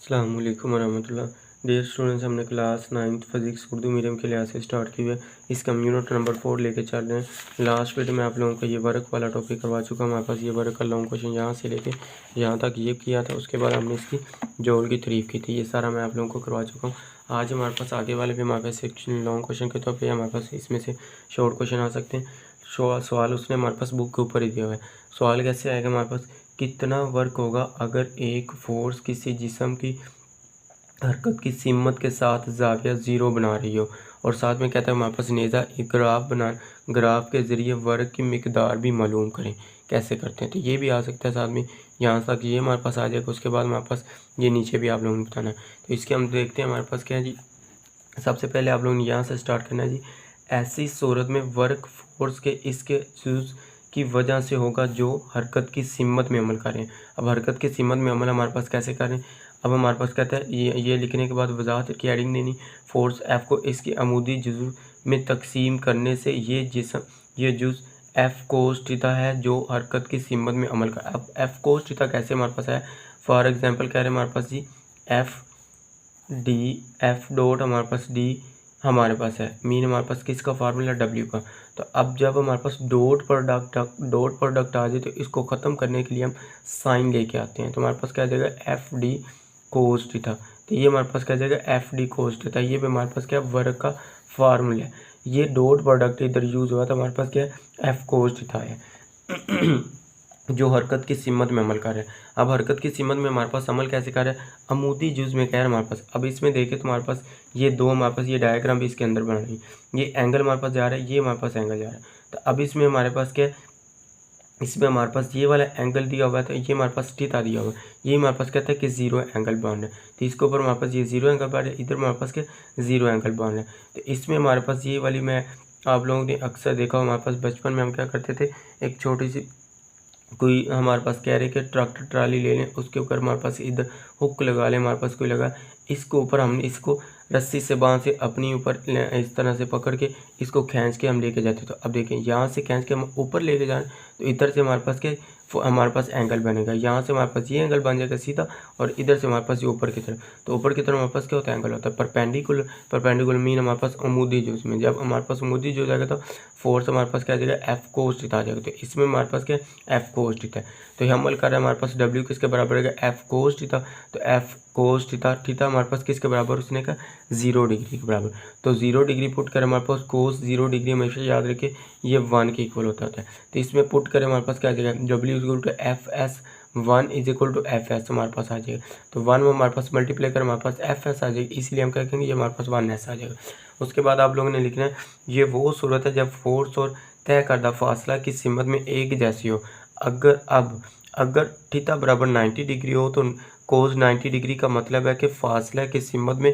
अस्सलाम वालेकुम वरहमतुल्लाह। Dear students, हमने class 9th physics Urdu medium के लिहाज से स्टार्ट की हुई है। इसका हम यूनिट नंबर 4 लेके चल रहे हैं। लास्ट वीडियो में आप लोगों को ये वर्क वाला टॉपिक करवा चुका हूँ। हमारे पास ये वर्क का लॉन्ग क्वेश्चन यहाँ से लेके यहाँ तक ये किया था। उसके बाद हमने इसकी जोड़ की तारीफ़ की थी। ये सारा मैं आप लोगों को करवा चुका हूँ। आज हमारे पास आगे वाले भी हमारे पास एक लॉन्ग क्वेश्चन के तौर पर हमारे पास इसमें से शॉर्ट क्वेश्चन आ सकते हैं। सवाल उसने हमारे पास बुक के ऊपर ही दिया हुआ है। सवाल कैसे आएगा हमारे पास, कितना वर्क होगा अगर एक फोर्स किसी जिस्म की हरकत की सिमत के साथ ज़ाविया ज़ीरो बना रही हो। और साथ में कहता है हमारे पास नेज़ा एक ग्राफ के ज़रिए वर्क की मिकदार भी मालूम करें। कैसे करते हैं, तो ये भी आ सकता है साथ में। यहाँ तक ये हमारे पास आ जाएगा। उसके बाद हमारे पास ये नीचे भी आप लोगों ने बताना है। तो इसके हम देखते हैं हमारे पास क्या है जी। सबसे पहले आप लोगों ने यहाँ से स्टार्ट करना है जी। ऐसी सूरत में वर्क फोर्स के इसके यूज़ की वजह से होगा जो हरकत की सिमत में अमल करें। अब हरकत की सिमत में अमल हमारे पास कैसे करें। अब हमारे पास कहता है ये लिखने के बाद वजाहत की हेडिंग देनी। फोर्स एफ़ को इसकी अमूदी जुज़ू में तकसीम करने से ये जुज़ एफ़ कोस थीटा है जो हरकत की सिमत में अमल कर। अब एफ़ कोस थीटा कैसे हमारे पास है। फॉर एग्जांपल कह रहे हैं हमारे पास जी एफ़ डॉट हमारे पास डी हमारे पास है। मीन हमारे पास किसका फार्मूला, डब्ल्यू का। तो अब जब हमारे पास डॉट प्रोडक्ट आ जाए तो इसको ख़त्म करने के लिए हम साइन लेके आते हैं। तो हमारे पास क्या आ जाएगा एफ डी कोस थीटा। तो ये हमारे पास क्या आ जाएगा एफ डी कोस थीटा। ये भी हमारे पास क्या वर्क का फार्मूला है। ये डॉट प्रोडक्ट इधर यूज़ हुआ तो हमारे पास क्या है एफ कोस थीटा है जो हरकत की सिमत में अमल कर रहा है। अब हरकत की सिमत में हमारे पास अमल कैसे कर रहा है, अमूदी जुज़ में कह रहा है हमारे पास। अब इसमें देखें तो हमारे पास ये दो हमारे पास ये डायग्राम भी इसके अंदर बना रही है। ये एंगल हमारे पास जा रहा है, ये हमारे पास एंगल जा रहा है। तो अब इसमें हमारे पास क्या है, इसमें हमारे पास ये वाला एंगल दिया हुआ है। तो ये हमारे पास थीटा दिया हुआ है। ये हमारे पास कहता है कि ज़ीरो एंगल बन रहा है। तो इसके ऊपर हमारे पास ये ज़ीरो एंगल बन रहा है, इधर हमारे पास क्या ज़ीरो एंगल बन रहा है। तो इसमें हमारे पास ये वाली मैं आप लोगों ने अक्सर देखा हमारे पास बचपन में हम क्या करते थे, एक छोटी सी कोई हमारे पास कह रहे कि ट्रैक्टर ट्राली ले लें, उसके ऊपर हमारे पास इधर हुक लगा लें, हमारे पास कोई लगा, इसको ऊपर हमने इसको रस्सी से बांध से अपनी ऊपर इस तरह से पकड़ के इसको खींच के हम लेके जाते। तो अब देखें यहाँ से खींच के हम ऊपर लेके जाएं तो इधर से हमारे पास के हमारे पास एंगल बनेगा। यहाँ से हमारे पास ये एंगल बन जाएगा सीधा, और इधर से हमारे पास ये ऊपर की तरफ। तो ऊपर की तरफ हमारे पास क्या होता है एंगल होता है परपेंडिकुलर मीन हमारे पास अमूदी जुज़ में। जब हमारे पास अमूदी जुज़ आएगा तो फोर्स हमारे पास क्या आ जाएगा एफ कोस थीटा आ जाएगा। तो इसमें हमारे पास क्या एफ कोस थीटा है। तो ये अमल कर रहा है हमारे पास डब्ल्यू किसके बराबर है एफ कोस थीटा। तो एफ कोस थीटा हमारे पास किसके बराबर, उसने कहा 0 डिग्री के बराबर। तो 0 डिग्री पुट करें हमारे पास कोस 0 डिग्री हमेशा याद रखें ये 1 के इक्वल होता है। तो इसमें पुट करें हमारे पास क्या आ जाएगा W equal to F S 1 is equal to F S हमारे पास आ जाएगा। तो 1 में हमारे पास मल्टीप्लाई करें हमारे पास एफ एस आ जाएगी, इसलिए हम क्या कहेंगे ये हमारे पास 1 एस आ जाएगा। उसके बाद आप लोगों ने लिखना है ये वो सूरत है जब फोर्स और तय करदा फासला की सिमत में एक जैसी हो। अगर थीटा बराबर 90 डिग्री हो तो कोस 90 डिग्री का मतलब है कि फासला की सिमत में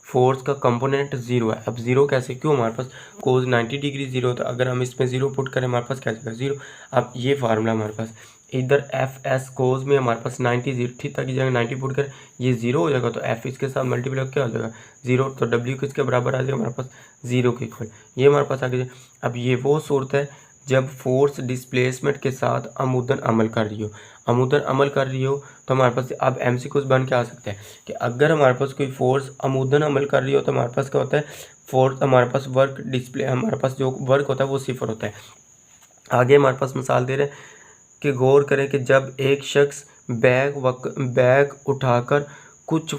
फोर्स का कंपोनेंट 0 है। अब 0 कैसे, क्यों हमारे पास कोस 90 डिग्री 0 होता है, अगर हम इसमें 0 पुट करें हमारे पास क्या जाएगा 0। अब ये फार्मूला हमारे पास इधर एफ एस कोस में हमारे पास 90 थीटा की जगह 90 पुट करें ये 0 हो जाएगा। तो एफ इसके साथ मल्टीप्लाई क्या हो जाएगा 0। तो डब्ल्यू किसके बराबर आ जाएगा हमारे पास 0 के इक्वल। ये हमारे पास आगे। अब ये वो सूरत है जब फोर्स डिस्प्लेसमेंट के साथ अमूदन अमल कर रही हो। तो हमारे पास अब एमसीक्यूज बन के आ सकता है कि अगर हमारे पास कोई फोर्स अमूदन अमल कर रही हो तो हमारे पास क्या होता है फोर्स हमारे पास वर्क डिस्प्ले हमारे पास जो वर्क होता है वो 0 होता है। आगे हमारे पास मिसाल दे रहे हैं कि गौर करें कि जब एक शख्स बैग उठाकर कुछ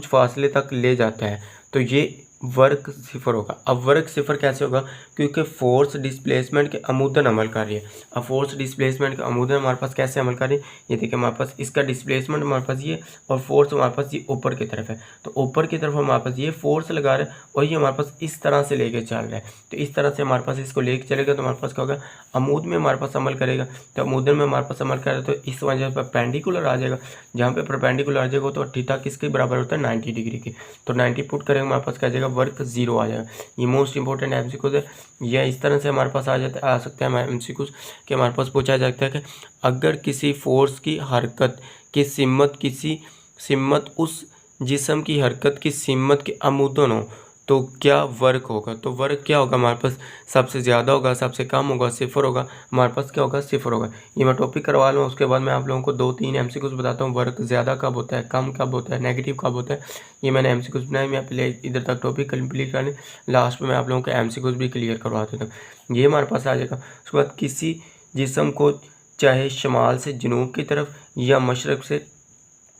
फासले तक ले जाता है तो ये वर्क 0 होगा। अब वर्क 0 कैसे होगा, क्योंकि फोर्स डिस्प्लेसमेंट के अमूदन अमल कर रही है। अब फोर्स डिस्प्लेसमेंट का अमूदन हमारे पास कैसे अमल कर रही है, ये देखिए हमारे पास इसका डिस्प्लेसमेंट हमारे पास ये और फोर्स हमारे पास ये ऊपर की तरफ है। तो ऊपर की तरफ हमारे पास ये फोर्स लगा रहा है और ये हमारे पास इस तरह से लेके चल रहा है। तो इस तरह से हमारे पास इसको लेके चलेगा तो हमारे पास क्या होगा अमूद में हमारे पास अमल करेगा। तो अमूदन में हमारे पास अमल करेगा तो इस वजह पर परपेंडिकुलर आ जाएगा। जहाँ पे परपेंडिकुलर आ जाएगा तो थीटा किसके बराबर होता है 90 डिग्री के। तो 90 पुट करेंगे हमारे पास क्या जाएगा वर्क 0 आ जाएगा। ये मोस्ट इंपॉर्टेंट एमसीक्यूज है। यह इस तरह से हमारे पास आ सकता है एमसीक्यूज कि हमारे पास पूछा जाता है कि अगर किसी फोर्स की हरकत की सिमत उस जिस्म की हरकत की सिमत के अमूदन हो तो क्या वर्क होगा, तो वर्क क्या होगा हमारे पास, सबसे ज़्यादा होगा, सबसे कम होगा, सिफर होगा, हमारे पास क्या होगा, सिफर होगा। ये मैं टॉपिक करवा लूँ, उसके बाद मैं आप लोगों को 2-3 एमसीक्यूज बताता हूँ। वर्क ज़्यादा कब होता है, कम कब होता है, नेगेटिव कब होता है। ये मैंने एमसीक्यूज बनाए, मैं पहले इधर तक टॉपिक कंप्लीट कर लें, लास्ट में मैं आप लोगों को एमसीक्यूज भी क्लियर करवा देता हूँ। ये हमारे पास आ जाएगा। उसके बाद किसी जिस्म को चाहे शुमाल से जनूब की तरफ या मशरक़ से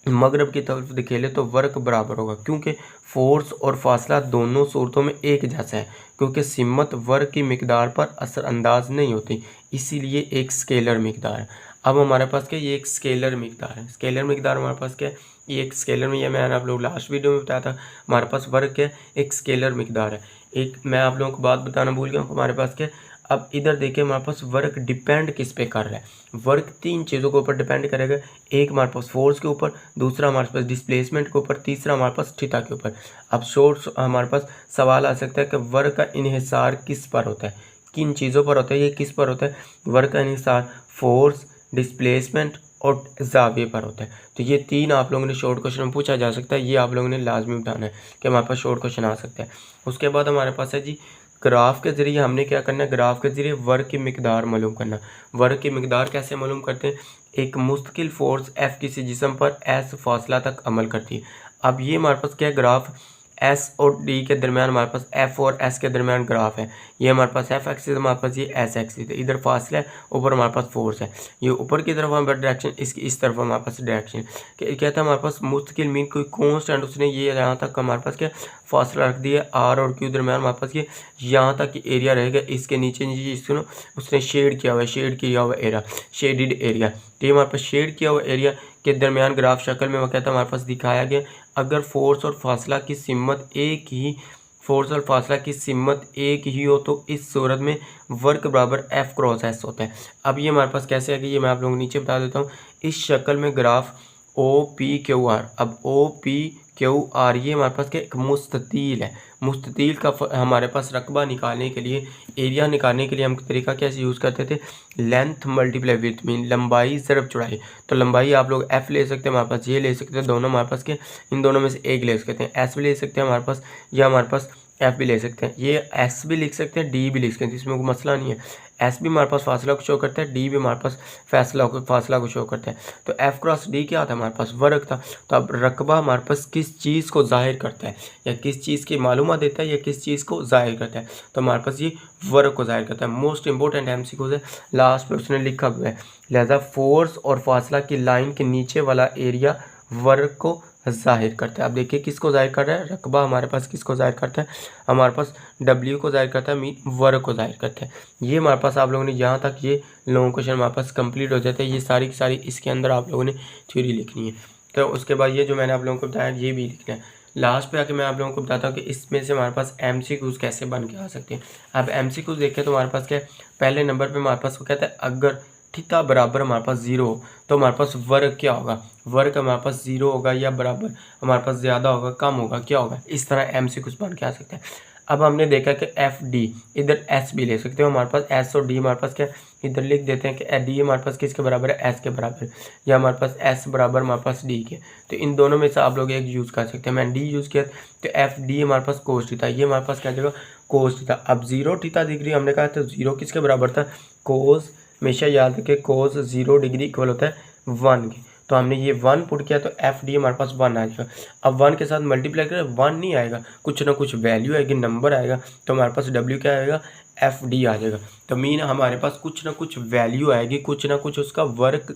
मगरब की तरफ धकेले तो वर्क बराबर होगा, क्योंकि फोर्स और फासला दोनों सूरतों में एक जैसा है, क्योंकि सिमत वर्क की मिकदार पर असरअंदाज नहीं होती, इसीलिए एक स्केलर मिकदार है। अब हमारे पास क्या, ये एक स्केलर मिकदार है। स्केलर मिकदार हमारे पास क्या है, ये एक स्केलर में, ये मैंने आप लोग लास्ट वीडियो में बताया था, हमारे पास वर्क क्या है, एक स्केलर मिकदार है। एक मैं आप लोगों को बात बताना भूल गया हूँ, हमारे पास क्या, अब इधर देखिए हमारे पास वर्क डिपेंड किस पे कर रहा है। वर्क 3 चीज़ों के ऊपर डिपेंड करेगा। एक हमारे पास फोर्स के ऊपर, दूसरा हमारे पास डिस्प्लेसमेंट के ऊपर, तीसरा हमारे पास थीटा के ऊपर। अब शॉर्ट हमारे पास सवाल आ सकता है कि वर्क का इन्हिसार किस पर होता है, किन चीज़ों पर होता है, ये किस पर होता है। वर्क का इन्हिसार फोर्स, डिस्प्लेसमेंट और जाविये पर होता है। तो ये 3 आप लोगों ने शॉर्ट क्वेश्चन में पूछा जा सकता है, ये आप लोगों ने लाजमी उठाना है कि हमारे पास शॉर्ट क्वेश्चन आ सकता है। उसके बाद हमारे पास है जी, ग्राफ के ज़रिए हमने क्या करना है, ग्राफ के ज़रिए वर्क की मिकदार मालूम करना। वर्क की मिकदार कैसे मालूम करते हैं, एक मुस्तकिल फोर्स एफ किसी जिस्म पर एस फासला तक अमल करती है। अब ये हमारे पास क्या है, ग्राफ एस और डी के दरमियान हमारे पास एफ और एस के दरमियान ग्राफ है। ये हमारे पास एफ एक्सिस, हमारे पास ये एस एक्सिस है, इधर फासला है, ऊपर हमारे पास फोर्स है। ये ऊपर की तरफ हमारे पास डायरेक्शन, इसकी इस तरफ हमारे पास डायरेक्शन। कहता है हमारे पास मुस्तकिल मीन कोई कॉन्स्टेंट, उसने ये यहाँ तक हमारे पास क्या फासला रख दिया, आर और क्यू दरमियान हमारे पास ये यहाँ तक एरिया रहेगा, इसके नीचे नीचे इसको उसने शेड किया हुआ है, शेड किया हुआ एरिया, शेडिड एरिया। तो ये हमारे पास शेड किया हुआ एरिया के दरमियान ग्राफ शक्ल में वो कहता है हमारे पास दिखाया गया। अगर फोर्स और फासला की सिमत एक ही, फोर्स और फासला की सिमत एक ही हो तो इस सूरत में वर्क बराबर एफ क्रॉस एस होता है। अब ये हमारे पास कैसे है कि ये मैं आप लोगों को नीचे बता देता हूँ। इस शक्ल में graph O P Q R, अब ओ पी क्यू आर ये हमारे पास क्या एक मुस्ततील है। मुस्ततील का हमारे पास रकबा निकालने के लिए, एरिया निकालने के लिए हम तरीका कैसे यूज़ करते थे, लेंथ मल्टीप्लाई विड्थ, मीन लंबाई ज़रब चौड़ाई। तो लंबाई आप लोग एफ ले सकते हैं, हमारे पास ये ले सकते हैं, दोनों हमारे पास के इन दोनों में से एक ले सकते हैं। एस भी ले सकते हैं हमारे पास, या हमारे पास एफ भी ले सकते हैं। ये एस भी लिख सकते हैं, डी भी लिख सकते हैं, इसमें कोई मसला नहीं है। एस भी हमारे पास फासला को शो करता है, डी भी हमारे पास फासला को शो करता है। तो एफ क्रॉस डी क्या था, हमारे पास वर्क था। तो अब रकबा हमारे पास किस चीज़ को जाहिर करता है, या किस चीज़ की मालूमात देता है, या किस चीज़ को जाहिर करता है, तो हमारे पास ये वर्क को जाहिर करता है। मोस्ट इंपॉर्टेंट एमसीक्यू है, लास्ट पे उसने लिखा हुआ है, लिहाजा फोर्स और फासला की लाइन के नीचे वाला एरिया वर्क को जाहिर करता है। अब देखिए किसको जाहिर कर रहा है, रकबा हमारे पास किसको जाहिर करता है, हमारे पास डब्ल्यू को जाहिर करता है, मीन वर्क को जाहिर करता है। ये हमारे पास आप लोगों ने यहाँ तक ये लॉन्ग क्वेश्चन हमारे पास कंप्लीट हो जाता है। ये सारी की सारी इसके अंदर आप लोगों ने थ्योरी लिखनी है। तो उसके बाद ये जो मैंने आप लोगों को बताया ये भी लिखना है। लास्ट पे आके मैं आप लोगों को बताता हूँ कि इसमें से हमारे पास एमसीक्यूज कैसे बन के आ सकते हैं। अब एमसीक्यूज देखें तो हमारे पास क्या है, पहले नंबर पे हमारे पास वो कहता है अगर थीटा बराबर हमारे पास 0 हो तो हमारे पास वर्क क्या होगा, वर्क हमारे पास 0 होगा या बराबर, हमारे पास ज़्यादा होगा, कम होगा, क्या होगा। इस तरह एमसीक्यूज बन के आ सकते हैं। अब हमने देखा कि एफ डी, इधर एस भी ले सकते हो, हमारे पास एस और डी हमारे पास क्या, इधर लिख देते हैं कि डी हमारे पास किसके बराबर है, एस के बराबर, या हमारे पास एस बराबर हमारे पास डी के। तो इन दोनों में से आप लोग एक यूज़ कर सकते हैं। मैंने डी यूज़ किया तो एफ डी हमारे पास कोस थीटा, ये हमारे पास क्या जगह कोस थीटा। अब 0 थीटा डिग्री हमने कहा तो 0 किसके बराबर था, कोस, हमेशा याद रखें कोस 0 डिग्री इक्वल होता है 1 के। तो हमने ये 1 पुट किया तो एफ डी हमारे पास 1 आ जाएगा। अब 1 के साथ मल्टीप्लाई करें 1 नहीं आएगा, कुछ ना कुछ वैल्यू आएगी, नंबर आएगा, तो हमारे पास डब्ल्यू क्या आएगा, एफ डी आ जाएगा। तो मीन हमारे पास कुछ ना कुछ वैल्यू आएगी, कुछ ना कुछ उसका वर्क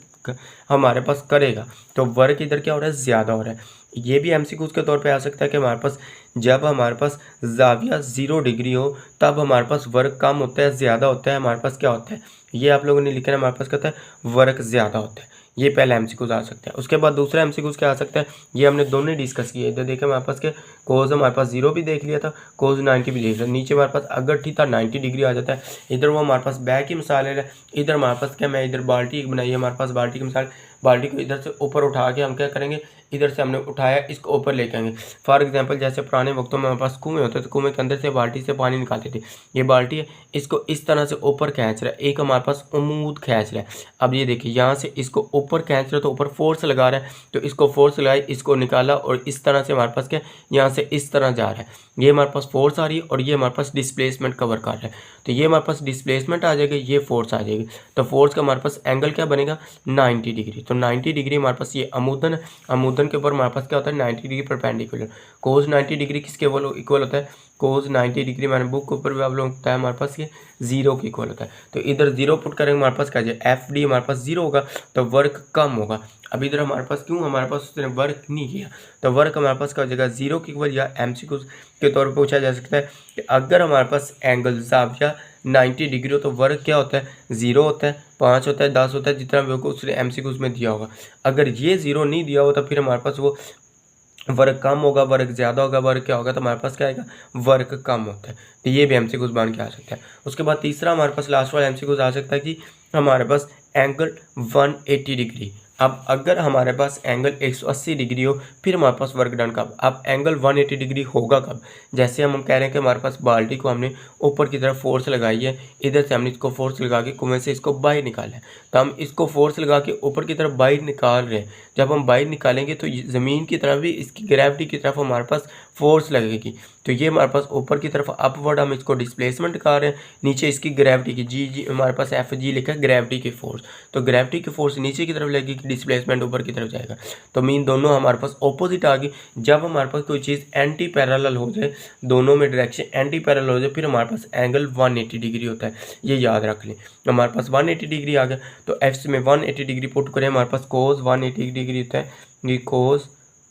हमारे पास करेगा। तो वर्क इधर क्या हो रहा है, ज़्यादा हो रहा है। ये भी एमसीक्यूज के तौर पे आ सकता है कि हमारे पास जब हमारे पास जाविया 0 डिग्री हो तब हमारे पास वर्क कम होता है, ज़्यादा होता है, हमारे पास क्या होता है, ये आप लोगों ने लिखा है, हमारे पास कहता है वर्क ज़्यादा होता है। ये पहला एमसीक्यूज आ सकता है। उसके बाद दूसरा एमसीक्यूज क्या आ सकता है, ये हमने दोनों डिस्कस किए। इधर देखें हमारे पास क्या, कोज हमारे पास 0 भी देख लिया था, कोज 90 भी देख लिया। नीचे हमारे पास अगर थीटा 90 डिग्री आ जाता है, इधर वो हमारे पास बैक की मिसाल है, इधर हमारे पास क्या, मैं इधर बाल्टी बनाई है, हमारे पास बाल्टी की मिसाल, बाल्टी को इधर से ऊपर उठा के हम क्या करेंगे, इधर से हमने उठाया, इसको ऊपर लेके आएंगे। फॉर एग्जांपल जैसे पुराने वक्तों में हमारे पास कुएं होते थे, कुएं के अंदर से बाल्टी से पानी निकालते थे। ये बाल्टी है, इसको इस तरह से ऊपर खींच रहा है, एक हमारे पास उमूद खींच रहा है। अब ये देखिए यहाँ से इसको ऊपर खींच रहा है तो ऊपर फोर्स लगा रहा है, तो इसको फोर्स लगाई, इसको निकाला और इस तरह से हमारे पास क्या यहाँ से इस तरह जा रहा है, ये हमारे पास फोर्स आ रही है और ये हमारे पास डिस्प्लेसमेंट कवर कर रहा है। तो ये हमारे पास डिस्प्लेसमेंट आ जाएगा, ये फोर्स आ जाएगी। तो फोर्स का हमारे पास एंगल क्या बनेगा 90 डिग्री। तो 90 डिग्री हमारे पास ये अमूदन है, अमूदन के ऊपर हमारे पास क्या होता है 90 डिग्री परपेंडिकुलर। कोस 90 डिग्री किसके इक्वल होता है, कोस 90 डिग्री मैंने बुक के ऊपर भी आप लोगों को बताया हमारे पास ये 0 के इक्वल होता है। तो इधर 0 पुट करेंगे हमारे पास क्या जाए एफ डी हमारे पास 0 होगा, तो वर्क कम होगा। अब इधर हमारे पास क्यों हमारे पास उसने वर्क नहीं किया, तो वर्क हमारे पास क्या हो जाएगा 0 के इक्वल, या एमसीक्यू के तौर पर पूछा जा सकता है कि अगर हमारे पास एंगल ज़ाविया 90 डिग्री हो तो वर्क क्या होता है 0 होता है, 5 होता है, 10 होता है, जितना भी होगा उसने एमसीक्यूज में दिया होगा। अगर ये 0 नहीं दिया हो तो फिर हमारे पास वो वर्क कम होगा, वर्क ज़्यादा होगा, वर्क क्या होगा, तो हमारे पास क्या आएगा वर्क कम होता है। तो ये भी एमसीक्यूज बन के आ सकता है। उसके बाद तीसरा हमारे पास लास्ट वाला एमसीक्यूज आ सकता है कि हमारे पास एंगल 180 डिग्री। अब अगर हमारे पास एंगल 180 डिग्री हो फिर हमारे पास वर्क डन कब, अब एंगल 180 डिग्री होगा कब, जैसे हम कह रहे हैं कि हमारे पास बाल्टी को हमने ऊपर की तरफ फोर्स लगाई है, इधर से हमने इसको फोर्स लगा के कुएं से इसको बाहर निकाला है, तो हम इसको फोर्स लगा के ऊपर की तरफ बाहर निकाल रहे हैं। जब हम बाहर निकालेंगे तो ज़मीन की तरफ भी इसकी ग्रेविटी की तरफ हमारे पास फोर्स लगेगी, तो ये हमारे पास ऊपर की तरफ अपवर्ड हम इसको डिस्प्लेसमेंट कर रहे हैं, नीचे इसकी ग्रेविटी की जी हमारे पास एफ जी लिखा है ग्रेविटी की फोर्स, तो ग्रेविटी की फोर्स नीचे की तरफ लगेगी, डिस्प्लेसमेंट ऊपर की तरफ जाएगा। तो मीन दोनों हमारे पास ऑपोजिट आ गई। जब हमारे पास कोई चीज़ एंटी पैरेलल हो जाए, दोनों में डायरेक्शन एंटी पैरेलल हो जाए, फिर हमारे पास एंगल 180 डिग्री होता है, ये याद रख लें। हमारे पास 180 डिग्री आ गया, तो एफ में 180 डिग्री पुट करें, हमारे पास कोस 180 डिग्री होता है, ये कोस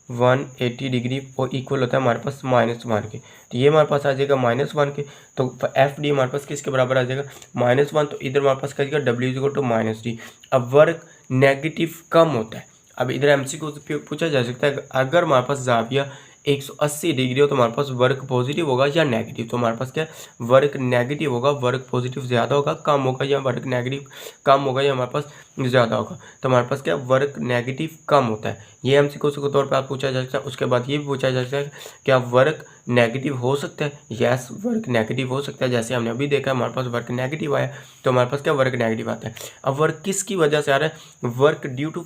180 डिग्री वो इक्वल होता है हमारे पास -1 के। तो ये हमारे पास आ जाएगा -1 के, तो एफ डी हमारे पास किसके बराबर आ जाएगा -1, तो इधर हमारे पास क्या जाएगा डब्ल्यू इक्वल टू -d। अब वर्क नेगेटिव कम होता है। अब इधर एमसीक्यू पूछा जा सकता है अगर हमारे पास ज़ाविया 180 डिग्री हो तो हमारे पास वर्क पॉजिटिव होगा या नेगेटिव, तो हमारे पास क्या वर्क नेगेटिव होगा, वर्क पॉजिटिव ज़्यादा होगा कम होगा, या वर्क नेगेटिव कम होगा या हमारे पास ज़्यादा होगा, तो हमारे पास क्या वर्क नेगेटिव कम होता है। ये एमसीक्यू के तौर पर आप पूछा जा सकता है। उसके बाद ये भी पूछा जा सकता है क्या वर्क नेगेटिव हो सकता है, यस वर्क नेगेटिव हो सकता है। जैसे हमने अभी देखा हमारे पास वर्क नेगेटिव आया, तो हमारे पास क्या वर्क नेगेटिव आता है। अब वर्क किसकी वजह से आ रहा है, work due to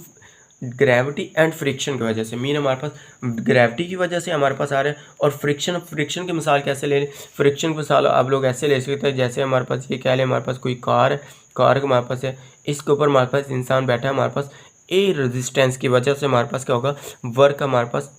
gravity and friction की वजह से। मीन हमारे पास ग्रेविटी की वजह से हमारे पास आ रहा है, और फ्रिक्शन की मिसाल कैसे ले लें, फ्रिक्शन की मिसाल आप लोग ऐसे ले सकते हैं जैसे हमारे पास ये कह लें हमारे पास कोई कार है, कार हमारे पास है, इसके ऊपर हमारे पास इंसान बैठा है, हमारे पास ए रेजिस्टेंस की वजह से हमारे पास क्या होगा वर्क हमारे पास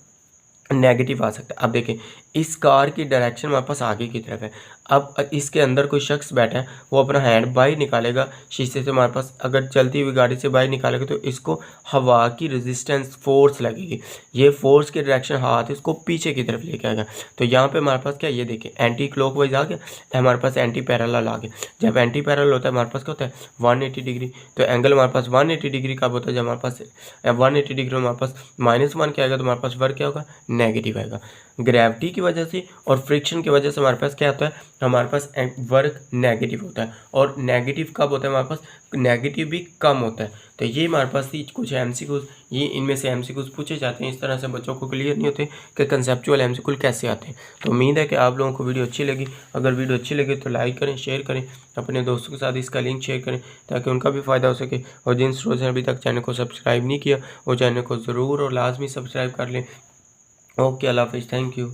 नेगेटिव आ सकता है। अब देखें इस कार की डायरेक्शन हमारे पास आगे की तरफ है, अब इसके अंदर कोई शख्स बैठा है, वो अपना हैंड बाहर निकालेगा शीशे से, हमारे पास अगर चलती हुई गाड़ी से बाहर निकालेगा तो इसको हवा की रेजिस्टेंस फोर्स लगेगी, ये फोर्स की डायरेक्शन हाथ इसको पीछे की तरफ लेके आएगा। तो यहाँ पे हमारे पास क्या ये देखें एंटी क्लॉकवाइज आ गया, हमारे पास एंटी पैरेलल आ गया। जब एंटी पैरेलल होता है हमारे पास क्या होता है 180 डिग्री, तो एंगल हमारे पास 180 डिग्री कब होता है जब हमारे पास 180 डिग्री हमारे पास -1 क्या आएगा, तो हमारे पास वर्क क्या होगा नेगेटिव आएगा। ग्रेविटी की वजह से और फ्रिक्शन की वजह से हमारे पास क्या होता है, हमारे पास वर्क नेगेटिव होता है, और नेगेटिव कब होता है हमारे पास नेगेटिव भी कम होता है। तो ये हमारे पास कुछ एमसीक्यूज, ये इनमें से एमसीक्यूज पूछे जाते हैं, इस तरह से बच्चों को क्लियर नहीं होते कि कंसेप्चुअल एमसीक्यू कैसे आते हैं। तो उम्मीद है कि आप लोगों को वीडियो अच्छी लगी। अगर वीडियो अच्छी लगी तो लाइक करें, शेयर करें, अपने दोस्तों के साथ इसका लिंक शेयर करें ताकि उनका भी फ़ायदा हो सके। और जिन स्टूडेंट्स ने अभी तक चैनल को सब्सक्राइब नहीं किया वो चैनल को ज़रूर और लाजमी सब्सक्राइब कर लें। ओके, अल्लाह हाफिज़, थैंक यू।